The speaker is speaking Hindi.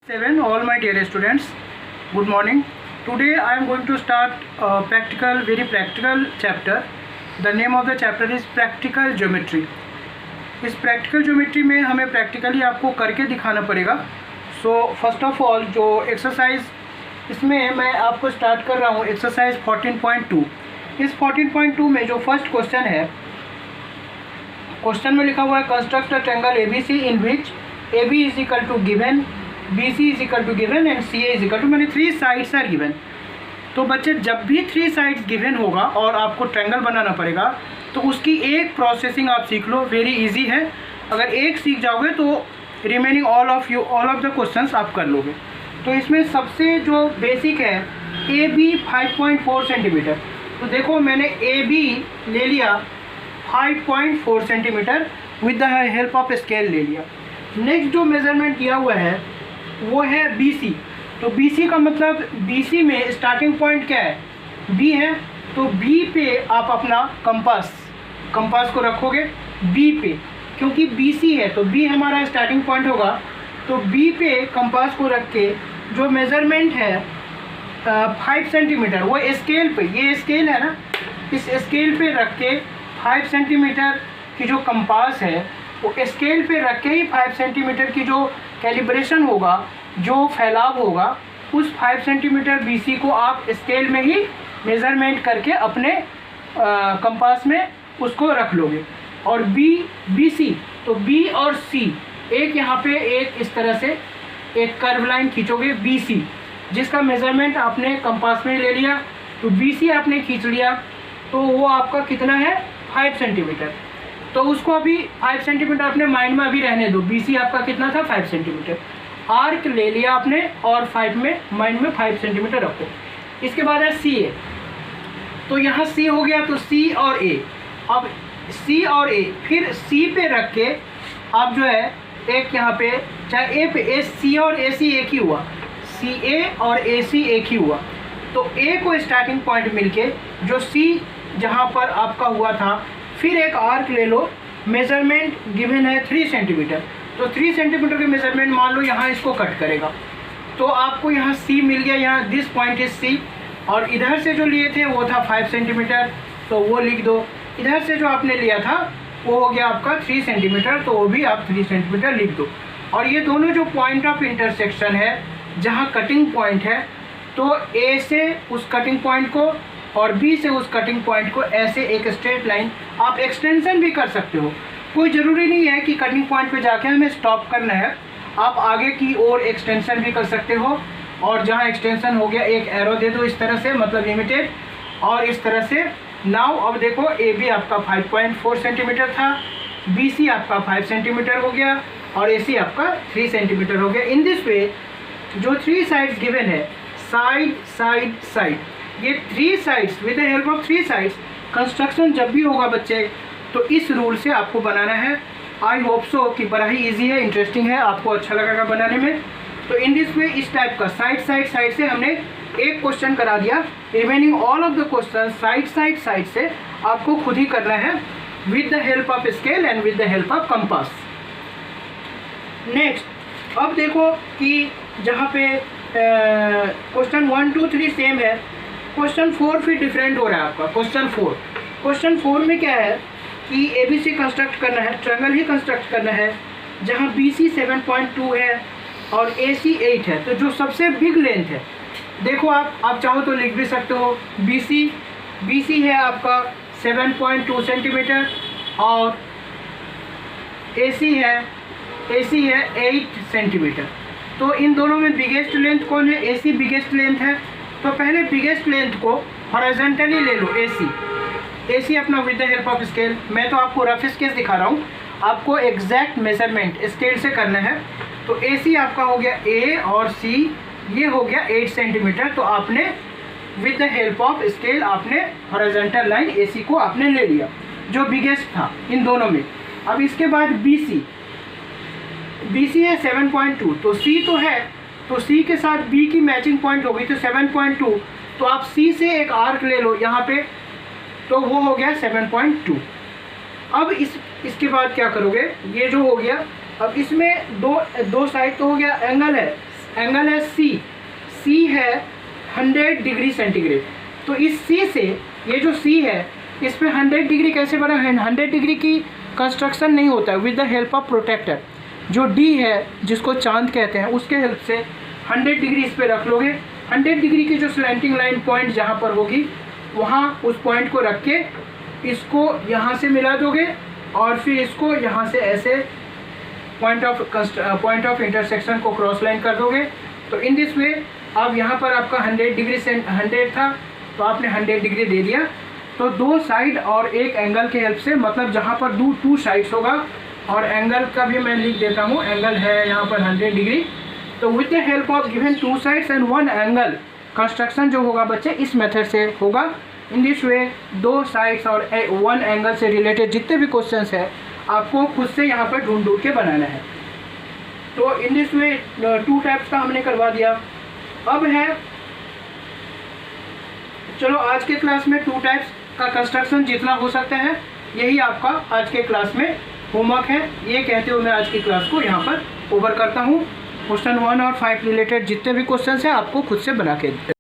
7 all my dear students, good morning. Today I am going to start a very practical chapter. The name of the chapter is practical geometry. इस practical geometry में हमें practically आपको करके दिखाना पड़ेगा. So first of all जो exercise इसमें मैं आपको start कर रहा हूँ exercise 14.2. इस 14.2 में जो first question है, क्वेश्चन में लिखा हुआ है construct a triangle ABC in which AB is equal to given, BC is equal to given and CA is equal to, मैंने 3 साइड्स आर गिवन. तो बच्चे जब भी 3 साइड्स गिवन होगा और आपको ट्रायंगल बनाना पड़ेगा तो उसकी एक प्रोसेसिंग आप सीख लो, वेरी इजी है. अगर एक सीख जाओगे तो remaining all of the questions आप कर लोगे. तो इसमें सबसे जो बेसिक है AB 5.4 सेंटीमीटर. तो देखो मैंने AB ले लिया 5.4 centimetre with the help of scale ले लिया. नेक्स्ट जो मेज़रमेंट किया हुआ है वो है BC. तो BC का मतलब BC में स्टार्टिंग पॉइंट क्या है, B है. तो B पे आप अपना कंपास को रखोगे B पे, क्योंकि BC है तो B हमारा स्टार्टिंग पॉइंट होगा. तो B पे कंपास को रख के जो मेज़रमेंट है 5 सेंटीमीटर वो स्केल पे, ये स्केल है ना, इस स्केल पे रख के 5 सेंटीमीटर की जो कंपास है वो स्केल पे रख के ही 5 सेंटीमीटर की जो कैलिब्रेशन होगा, जो फैलाव होगा, उस 5 सेंटीमीटर BC को आप स्केल में ही मेज़रमेंट करके अपने कंपास में उसको रख लोगे. और BC, तो B और C एक यहाँ पे एक इस तरह से एक कर्व लाइन खींचोगे BC, जिसका मेज़रमेंट आपने कंपास में ले लिया. तो BC आपने खींच लिया तो वो आपका कितना है 5 सेंटीमीटर. तो उसको अभी 5 सेंटीमीटर अपने माइंड में अभी रहने दो. BC आपका कितना था 5 सेंटीमीटर. आर्क ले लिया आपने और 5 में माइंड में 5 सेंटीमीटर रखो. इसके बाद है CA. तो यहाँ C हो गया तो C और A. अब C और A फिर C पे रख के आप जो है एक यहाँ पे चाहे A पे C और AC एक ही हुआ, CA और AC एक ही हुआ. तो A को स्टार्टिंग पॉइंट मिलके जो C जहाँ पर आपका हुआ था, फिर एक आर्क ले लो, मेज़रमेंट गिवन है 3 सेंटीमीटर. तो 3 सेंटीमीटर के मेज़रमेंट मान लो यहाँ इसको कट करेगा. तो आपको यहाँ C मिल गया, यहाँ दिस पॉइंट इज C. और इधर से जो लिए थे वो था 5 सेंटीमीटर, तो वो लिख दो. इधर से जो आपने लिया था वो हो गया आपका 3 सेंटीमीटर, तो वो भी आप 3 सेंटीमीटर लिख दो. और ये दोनों जो पॉइंट ऑफ इंटरसेक्शन है जहाँ कटिंग पॉइंट है, तो A से उस कटिंग पॉइंट को और B से उस कटिंग पॉइंट को ऐसे एक स्ट्रेट लाइन, आप एक्सटेंशन भी कर सकते हो. कोई ज़रूरी नहीं है कि कटिंग पॉइंट पे जाके हमें स्टॉप करना है, आप आगे की ओर एक्सटेंशन भी कर सकते हो. और जहाँ एक्सटेंशन हो गया एक एरो दे दो इस तरह से, मतलब लिमिटेड, और इस तरह से. नाउ अब देखो AB आपका 5.4 सेंटीमीटर था, BC आपका 5 सेंटीमीटर हो गया और AC आपका 3 सेंटीमीटर हो गया. इन दिस वे जो 3 साइड्स गिवन है, साइड साइड साइड, ये 3 sides with the help of 3 sides construction जब भी होगा बच्चे तो इस रूल से आपको बनाना है. आई होप सो कि बड़ा ही इजी है, इंटरेस्टिंग है, आपको अच्छा लगेगा बनाने में. तो इन दिस वे इस टाइप का साइड से हमने एक क्वेश्चन करा दिया. Remaining all of the question side से आपको खुद ही करना है with the help of scale and with the help of compass. Next अब देखो कि जहाँ पे क्वेश्चन 1 2 3 सेम है, क्वेश्चन 4 फिर डिफरेंट हो रहा है आपका. क्वेश्चन 4 में क्या है कि ABC कंस्ट्रक्ट करना है, ट्रायंगल ही कंस्ट्रक्ट करना है, जहाँ BC 7.2 है और AC 8 है. तो जो सबसे बिग लेंथ है, देखो आप चाहो तो लिख भी सकते हो BC है आपका 7.2 सेंटीमीटर और AC है 8 सेंटीमीटर. तो इन दोनों में बिगेस्ट लेंथ कौन है, AC बिगेस्ट लेंथ है. तो पहले बिगेस्ट लेंथ को हॉरिजॉन्टली ले लो, AC अपना with the help of scale. मैं तो आपको रफ स्केच दिखा रहा हूँ, आपको एग्जैक्ट मेजरमेंट स्केल से करना है. तो AC आपका हो गया A और C, ये हो गया 8 सेंटीमीटर. तो आपने with the help of scale आपने हॉरिजॉन्टल लाइन AC को आपने ले लिया जो बिगेस्ट था इन दोनों में. अब इसके बाद BC है 7.2, तो C तो है, तो C के साथ B की मैचिंग पॉइंट हो गई तो 7.2. तो आप C से एक आर्क ले लो यहाँ पे, तो वो हो गया 7.2. अब इसके बाद क्या करोगे, ये जो हो गया, अब इसमें दो साइड तो हो गया, एंगल है एंगल है सी, सी है 100 डिग्री सेंटीग्रेड। तो इस सी से ये जो सी है इस पे 100 डिग्री कैसे बना है, 100 डिग्री की कंस्ट्रक्शन नहीं होता है with the help of protractor. जो डी है जिसको चांद कहते हैं उसके हेल्प से 100 डिग्री इस पे रख लोगे। 100 डिग्री की जो स्लैंटिंग लाइन पॉइंट जहाँ पर होगी वहाँ उस पॉइंट को रख के इसको यहाँ से मिला दोगे और फिर इसको यहाँ से ऐसे पॉइंट ऑफ इंटरसेक्शन को क्रॉस लाइन कर दोगे। तो इन दिस वे अब यहाँ पर आपका 100 डिग्री से 100 था तो आपने 100 डिग्री दे दिया। तो दो साइड और एक एंगल के हेल्प से, मतलब जहाँ पर टू साइड्स होगा, और एंगल का भी मैं लिख देता हूँ, एंगल है यहाँ पर 100 डिग्री। तो with the help of given two sides and one angle, construction जो होगा बच्चे इस मेथड से होगा। इन दिस वे दो साइड्स और वन एंगल से रिलेटेड जितने भी क्वेश्चंस है आपको खुद से यहाँ पर ढूंढ के बनाना है। तो इन दिस वे 2 टाइप्स का हमने करवा दिया। अब है, चलो आज के क्लास में 2 टाइप्स का कंस्ट्रक्शन जितना हो सकता है यही आपका आज के क्लास में होमवर्क है। ये कहते हुए मैं आज की क्लास को यहाँ पर ओवर करता हूँ। क्वेश्चन 1 और 5 रिलेटेड जितने भी क्वेश्चन हैं आपको खुद से बना के